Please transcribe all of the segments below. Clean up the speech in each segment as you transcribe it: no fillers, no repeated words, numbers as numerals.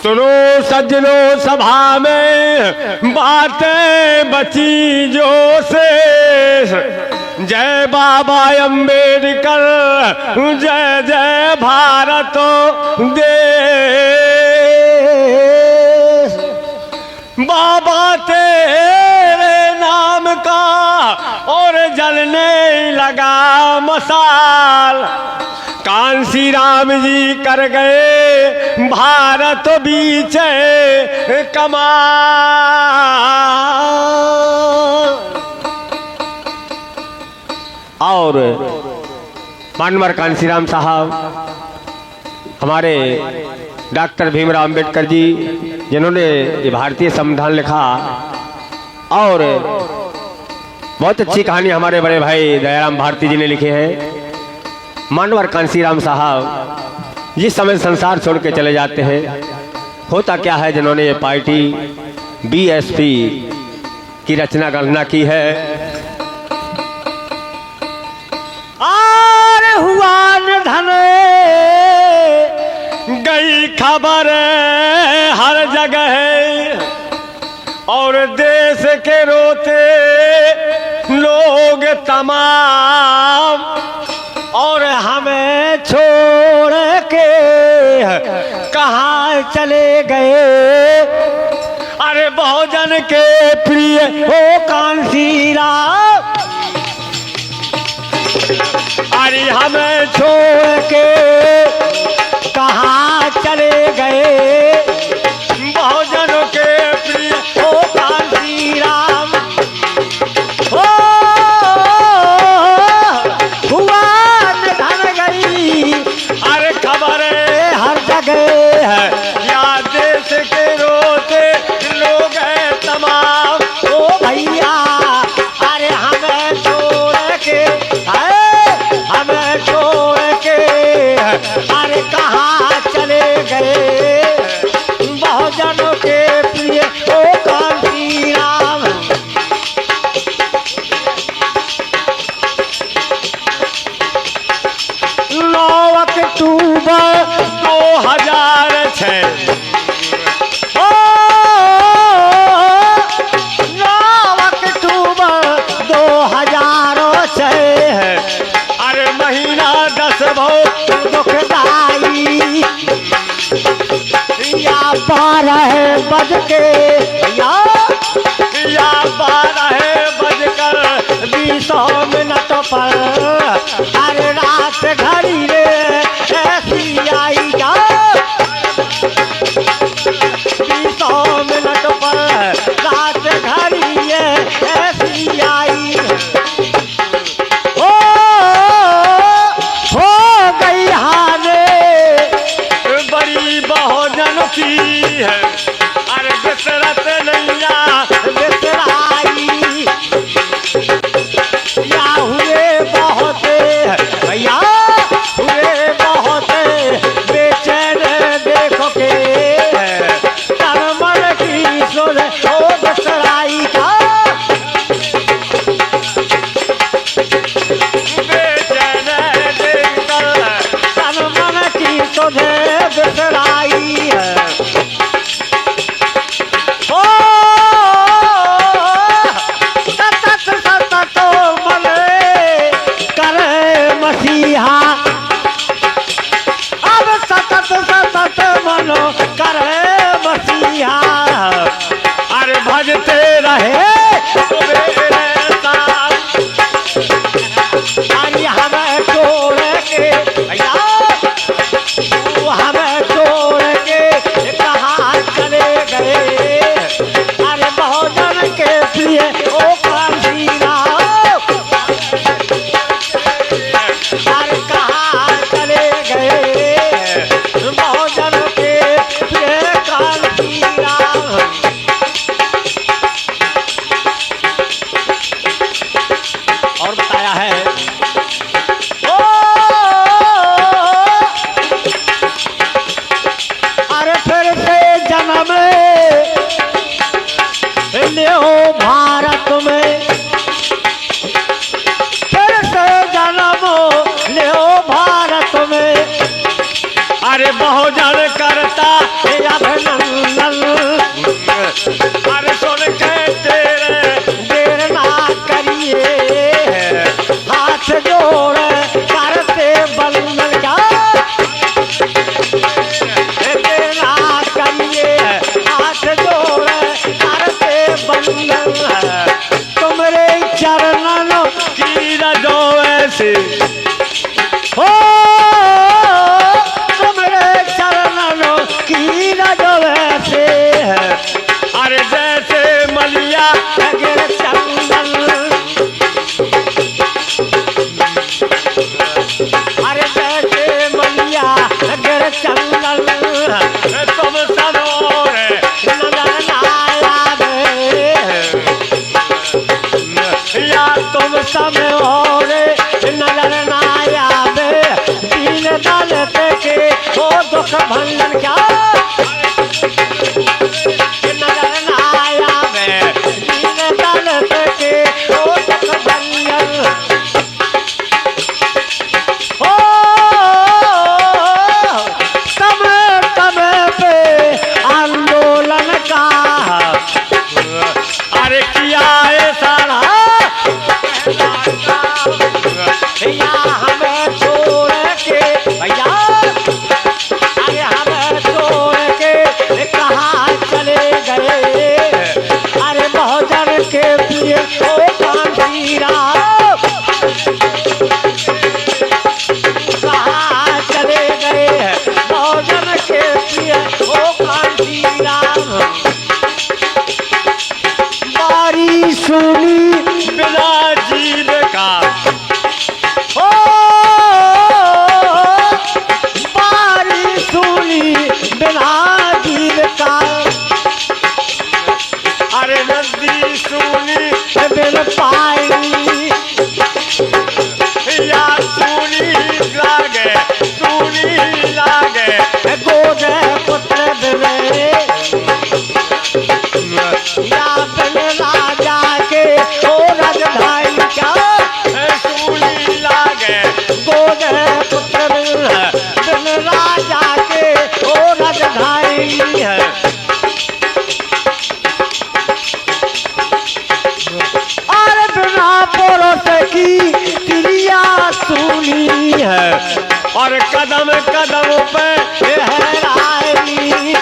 सुनो सज्जनों सभा में बातें बची जो से, जय बाबा अम्बेडकर जय जय भारत देश। बाबा तेरे नाम का और जलने लगा मसाल, कांसी राम जी कर गए भारत बीच कमाल। और मानवर कांसीराम साहब हमारे डॉक्टर भीमराव अंबेडकर जी, जिन्होंने ये भारतीय संविधान लिखा, और बहुत अच्छी कहानी हमारे बड़े भाई दयाराम भारती जी ने लिखे हैं। मानवर कांसीराम साहब जिस समय संसार छोड़ के चले जाते हैं, होता क्या है, जिन्होंने ये पार्टी बीएसपी की रचना गणना की है। आर हुआ निधन गई खबर हर जगह, और देश के रोते लोग तमाम, और हमें छोड़ के कहाँ चले गए। अरे बहुजन के प्रिय ओ कांसीराम, अरे हमें छोड़ के कहाँ चले गए। बहुजनों के प्रिय ओ कांसीराम, ओ हुआ निधन गई, अरे खबर हर जगह है, या देश के रोते लोग हैं तमाम। ओ भैया अरे हमें छोड़ के, हमें छोड़ के अरे कहाँ चले गए। बहुजनों के प्रिय ओ कांसीराम, 9 अक्टूबर 2006, 9 अक्टूबर 2006 है। अरे महीना 10 बहुत दुखदाई, या 12 बज के, या 12 बजकर 20 मिनट पर, अरे रात घड़ी रे ऐसी आई, 20 मिनट पर रात घड़ी ऐसी आई। हो गई हाने बड़ी बहुजन की है, अरे बिसरत नैया बिसराई, या हुए बहुत भैया, हुए बहुत बेचैन देखो के, तरमन की सुन ओ बिसराई का, बेचैन देखकर तरमन की सुन बिसराई है। ओ सतत सतत मन करे मसीहा, अब सतत सतत मन करे मसीहा, अरे भजते रहे सुबेरे शाम। अरे हमें छोड़ के भैया, हमें छोड़ के कहाँ चले गए। अरे बहुजन के प्रिय ओ कांसीराम, अरे कहाँ चले गए। बहुजन के प्रिय कांसीराम, और बताया है अरे फिर से जन्म ले ओ अरे बहुजन करता है अभिनंदन, अरे सुन के तेरे देर ना करिए, हाथ जोड़ करते बंधन का देर ना करिए, हाथ जोड़ करते बंधन, तुम्हारे चरणों की रजो ऐसे हो, तुम्हारे चरणों की रजो ऐसे है, अरे जैसे मलिया गिर चंदन, अरे जैसे मलिया गिर चंदन, तुम सब और नजर ना आवे, या तुम सब और नजर ना आवे, दीन दलित के हो दुख भंजन क्या नजर ना आवे, दीन दलित के हो दुख भंजन, हो समय समय पे आंदोलन का अरे किया है सारा, भैया हमें छोड़ के, भैया अरे हमें छोड़ के कहाँ चले गए, अरे बहुजन के प्रिय ओ कांसी राम, कहाँ चले गए बहुजन के प्रिय ओ कांसी राम, बारी सुनी बिना जीव का, ओ बारी सुनी बिना जीव का, अरे नदी सुनी बिन पाई, या सुनी लागे गोद पुत्र बिने, या बिन राजा के ओ राजधानी क्या सुनी लागे गोद पुत्र बिन राजा के ओ राजधानी है, और बिना पुरुष की क्रिया सुनी है, और कदम कदम पे हैरानी,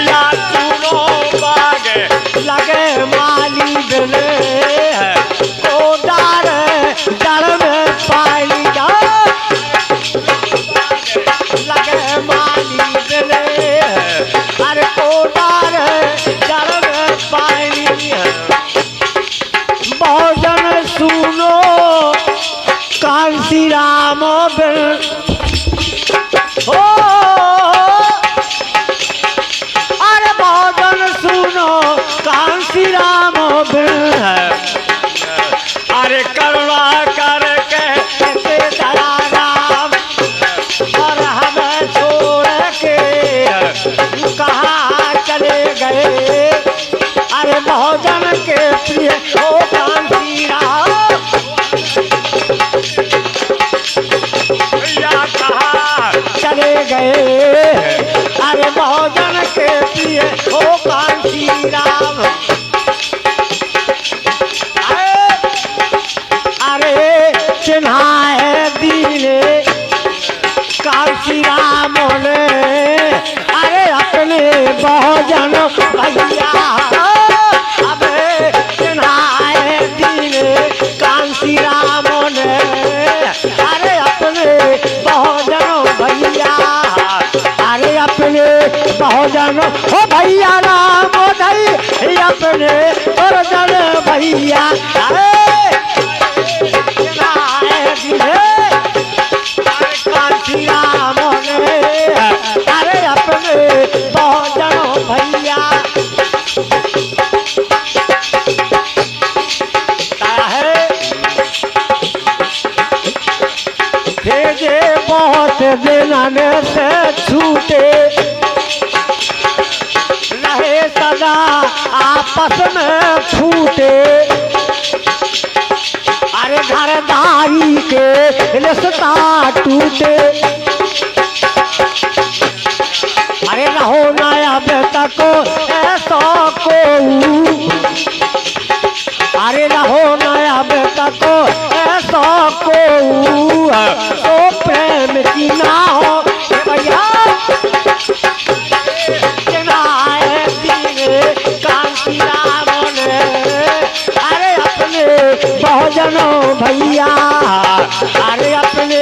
या सुनो बागे लगे माली बिले है, ओ डार डर में पाई जा, लगे माली बिले है, अरे ओ डार डर में पाई है, बहुजन सुनो कांसी राम बिन हो, अरे बहुजन सुनो कांसी राम बिन है, अरे करुणा करके दया राम, और हमें छोड़ के कहाँ चले गए, अरे बहुजन के प्रिय ओ कांसी राम, या कहाँ चले गए, अरे बहुजन के प्रिय ओ कांसी राम, अरे चिन्हाए दीने कांसी राम ने, अरे अपने बहुजन भैया, अब चिन्हाए दीने कांसी राम ने, अरे अपने बहुजन भैया, अरे अपने बहुजन हो भैया राम दई, अपने बहुजन भैया, अरे कांसी राम ने, अरे अपने बहुजन भैया, भेजे बहुत दिन से छूटे रहे सदा आपस में फूटे, अरे घरदारी के रिश्ता टूटे, दीना हो भैया जनाए दीने कांसी राम ने अरे अपने बहुजनों भैया अरे अपने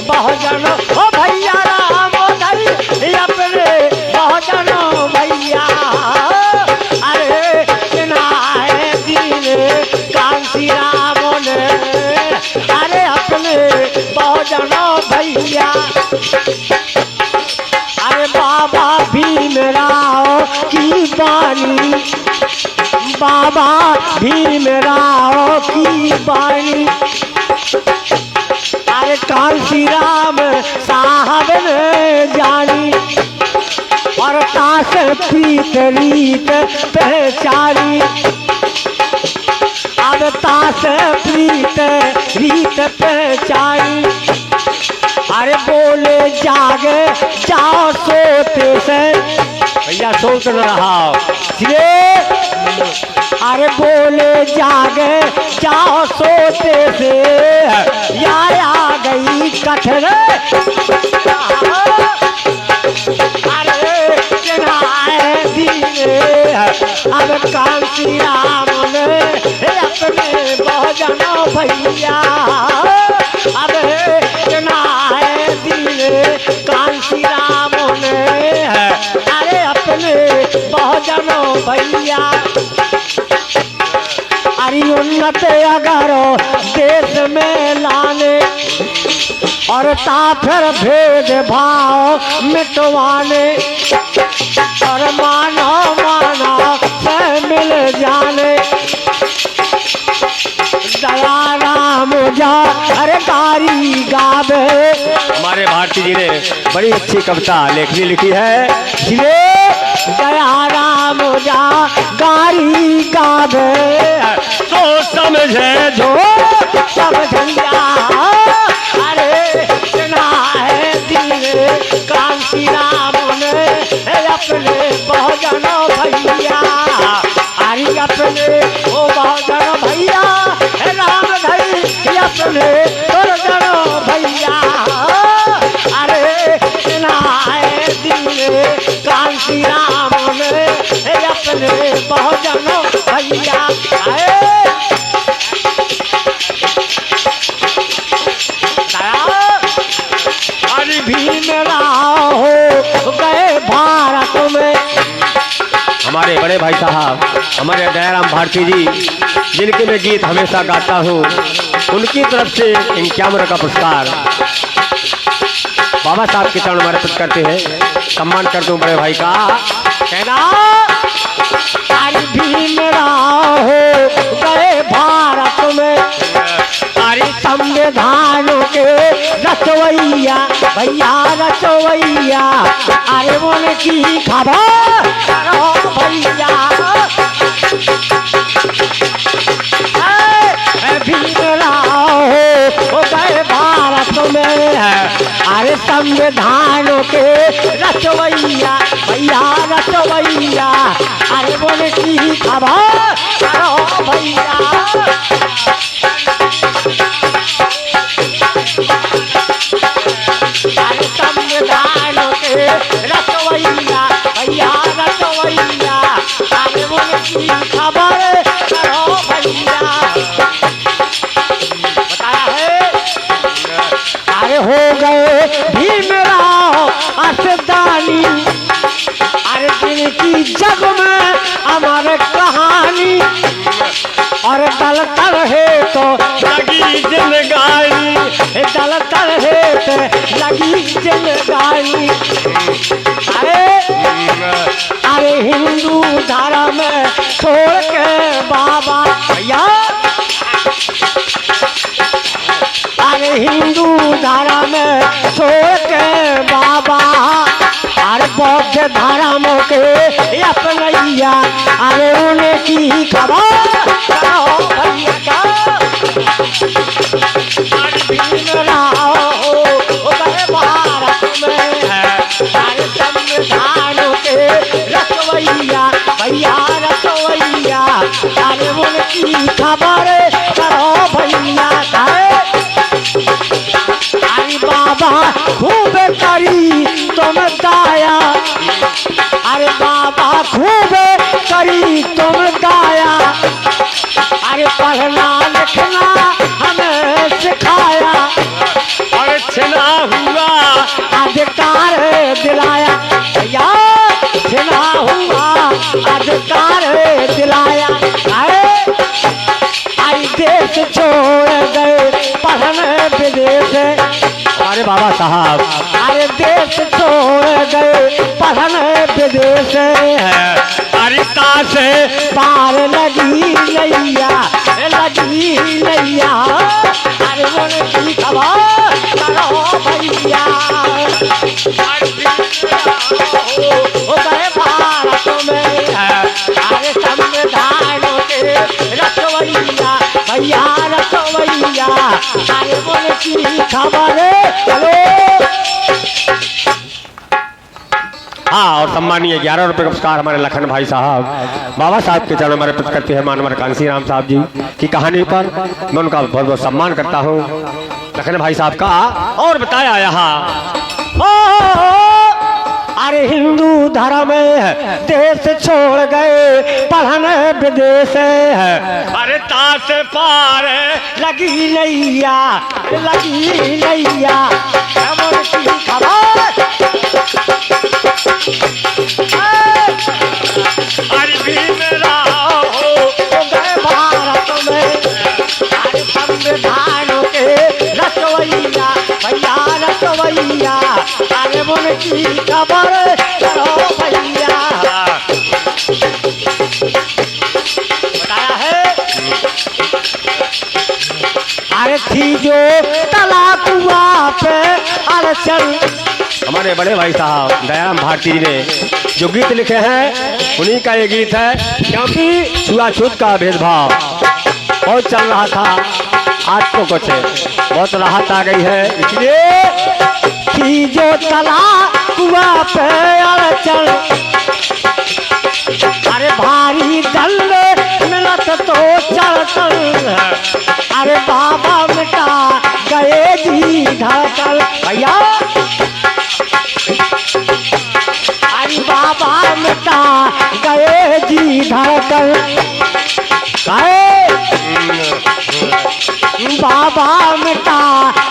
बहुजनों ओ भैया राम धरी अपने बहुजनों भैया अरे जनाए दीने कांसी राम ने अरे अपने बहुजनों भैया अरे बाबा भीमराव की बानी बाबा भीमराव की बानी अरे कांसी राम साहब ने जानी और तास प्रीत रीत पहचानी अब तास प्रीत रीत पहचानी अरे बोले जागे जाओ सोते से भैया सोच न रहा अरे बोले जागे जाओ सोते से यार आ गई कठर अरे जनाए दीने अब कांसी राम ने अपने बहुजनों भैया अब जनाए दीने कांसी राम ने अरे अपने बहुजनों भैया अरे उन्नत अगर देश में लाने और ताफर भेद भाव मिटवाने और मानो मानो से मिल जाने दया राम जा अरे गारी गावे हमारे भारती जी ने बड़ी अच्छी कविता लेखनी लिखी है। दया राम जा गारी गावे तो समझे जो समझिया अरे जनाए दीने कांसी राम ने अपने बहुजनों भैया अरे अपने ओ बहुजनों भैया राम धरी अपने बहुजनों भैया अरे जनाए दीने कांसी राम ने अपने बहुजनों भैया भीमराव हो गए भारत में हमारे बड़े भाई साहब हमारे दयाराम भारती जी जिनके मैं गीत हमेशा गाता हूँ उनकी तरफ से 51 का पुरस्कार बाबा साहब के चरण में अर्पित करते हैं। सम्मान कर दूं बड़े भाई का कहना अरे भीमराव हो गए भारत में अरे संविधान के रचवैया भैया रचवैया अरे उनकी खबर भैया भीमराव हो गए भारत में अरे संविधान के रचवैया भैया रचवैया अरे उनकी खबर भैया संविधान के रचवैया भैया रचवैया अरे उनकी खबर करो भैया बताया है अरे हो गए भीमराव असदानी अरे जिनकी जग में अमर कहानी और दल तर है तो लगी जिंदगानी दल तर है तो लगी जिंदगानी अरे हिंदू धर्म छोड़ के बाबा भैया अरे हिंदू धर्म छोड़ के बाबा अरे बौद्ध धर्म के अपनैया अरे उनकी खबर भैया का भीमराव हो गए भारत में अरे संविधान के रचवैया भैया रचवैया अरे उनकी खबर करो भैया अरे बाबा खूब करी तुम दाया, अरे बाबा खूब करी तुम दाया, अरे पढ़ना लिखना हमें सिखाया, और छिना हुआ अधिकार दिलाया, भैया छिना हुआ अधिकार दिलाया। आई देश छोड़ गए पढ़न विदेश, अरे बाबा साहब, अरे देश छोड़ गए पढ़न विदेश, अरिता से पार लगी नैया, लगी नैया, अरे उनकी खबर करो भैया, हो गए भारत में अरे संविधान के रखवैया, भैया रखवैया, अरे उनकी खबर चलो। हाँ, और सम्मानीय 11 रुपये का पुरस्कार हमारे लखन भाई साहब बाबा साहब के चरणों में अर्पित करते हैं मानवर कांसी राम साहब जी की कहानी पर। मैं उनका बहुत बहुत सम्मान करता हूँ। लखन भाई साहब का और बताया यहाँ, अरे हिंदू धर्म देश छोड़ गए पढ़न विदेश, अरे ताश पार लगी नैया, लगी नैया, उनकी खबर अरे भीमरा हो गए भारत में अरे संविधान के रखवैया, भैया रखवैया, अरे उनकी खबर करो भैया। बताया है अरे थी जो तलाक हुआ पे अड़चन, हमारे बड़े भाई साहब दयाराम भारती जी ने जो गीत लिखे हैं उन्हीं का ये गीत है, क्योंकि छुआछूत का भेदभाव बहुत चल रहा था, आज तो कुछ बहुत राहत आ गई है, इसलिए थी जो तलाक हुआ पे अड़चन, अरे भारी दंड मिलत तो चलतन, अरे बाबा मिटा गए जी धड़कन, भैया अरे बाबा मिटा गए जी धड़कन, बाबा मिटा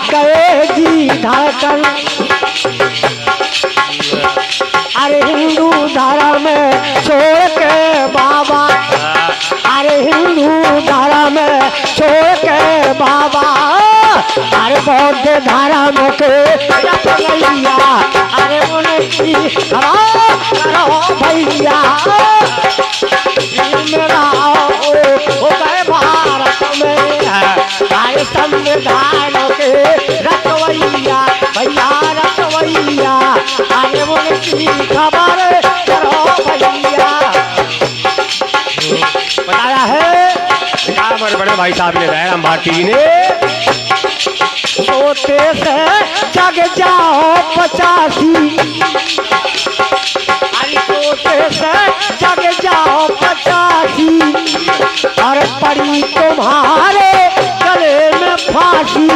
गए जी धड़कन, अरे हिंदू धर्म छोड़ के बाबा, अरे हिंदू धर्म छोड़ के बाबा, अरे बौद्ध धर्म के रखवैया, अरे उनकी करो भैया। मेरा हो गए भारत में आए संविधान के रखवैया, भैया रखवैया, अरे उनकी खबर करो भैया। बताया है हमारे बड़े भाई साहब ने दयाराम भारती जी ने सोते से जग जाओ 85, अरे सोते से जग जाओ 85, और पड़ी तुम्हारे गले में फांसी,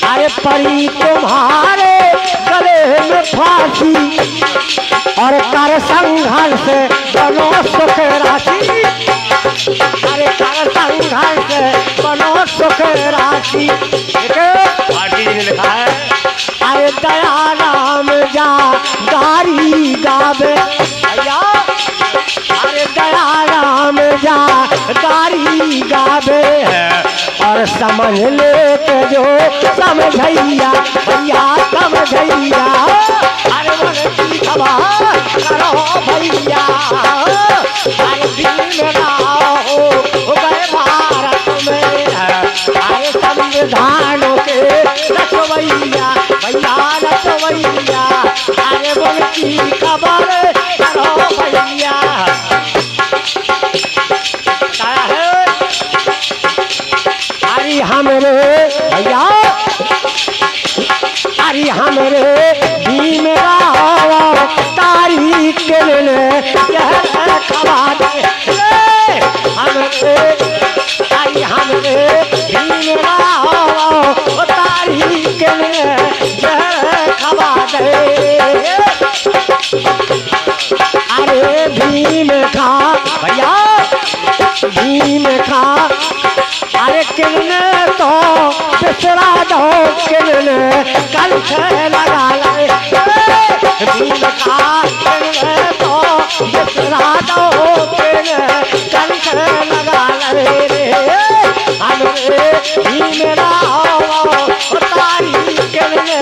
अरे पड़ी तुम्हारे गले में फांसी, और कर संघर्ष बनो सुख राशि, अरे कर संघर्ष बनो सुख राशि। भारती जी ने लिखा है, अरे दया राम जा गारी गावे, भैया अरे दया राम जा गारी गावे, और समझ ले के जो समझैया, भैया समझैया, अरे उनकी खबर करो भैया। अरे दिल मेरा हो गए भारत में अरे संविधान के रखवैया, भैया रखवैया, अरे उनकी खबर करो भैया। बताया है अरे हमरे भैया, अरे हमरे भीमराव तारीख के लिए खबा दे, हमरे अरे हमरे भीमराव तारीख के लिए खबा गए। अरे भीम खा भैया भीम खा, अरे किरने तो बिसरा दो, किरने कंठ लगा ले। भीम खा किरने तो बिसरा दो, किरने कंठ लगा ले। हमरे भीम राव तारी किरने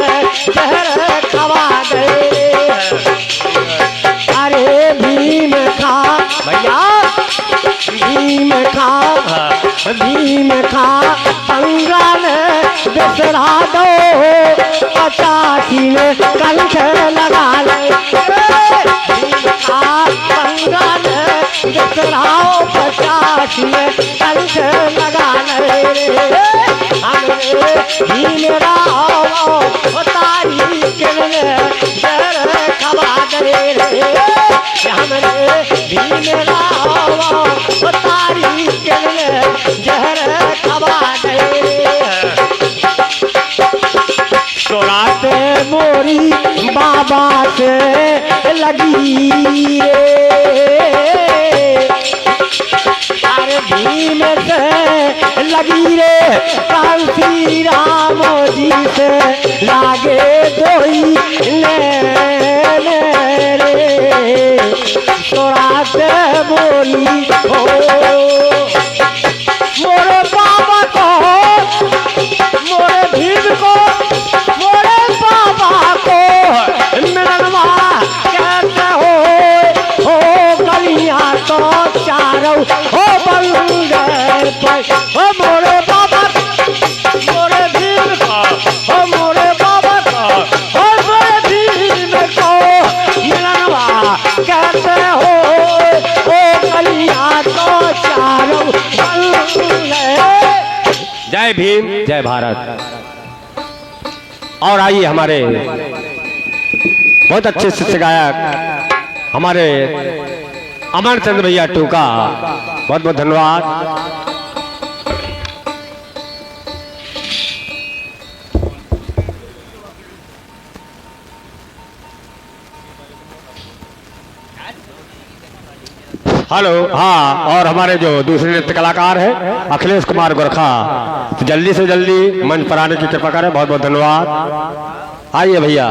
जहर खवा दे। अरे भीम खा भैया भीम खा, भीम खा पंगा ने बिसरा दो, 85 ने कंठ लगा ले। भीम खा पंगा ने बिसराओ, 85 ने कंठ लगा ले। हमरे भीम राव तारी किरने जहर खवा दे रे। हमरे भीम राव तारी किरने जहर खवा दे। तो रात मोरी बाबा से लगी रे, अरे भीम से लगी रे, कांसी राम जी से लागे दोई ले रे। तो रात बोली हो मोरे बाबा को, मोरे भीम को, मोरे बाबा को मिलनवा कैसे हो गलियां तो चारों हो बंगर पर। हो मोरे बाबा मोरे भीम को, हो मोरे बाबा को, हो मोरे भीम को मिलनवा कैसे हो गलियां तो चारों बंगर। जय भीम जय भारत। और आइए हमारे बहुत अच्छे शिष्य गायक हमारे अमर चंद्र भैया टूका, बहुत बहुत धन्यवाद। हेलो हाँ, और हमारे जो दूसरे नृत्य कलाकार हैं अखिलेश कुमार गोरखा, तो जल्दी से जल्दी मंच पर आने की कृपा करें, बहुत बहुत धन्यवाद। आइए भैया।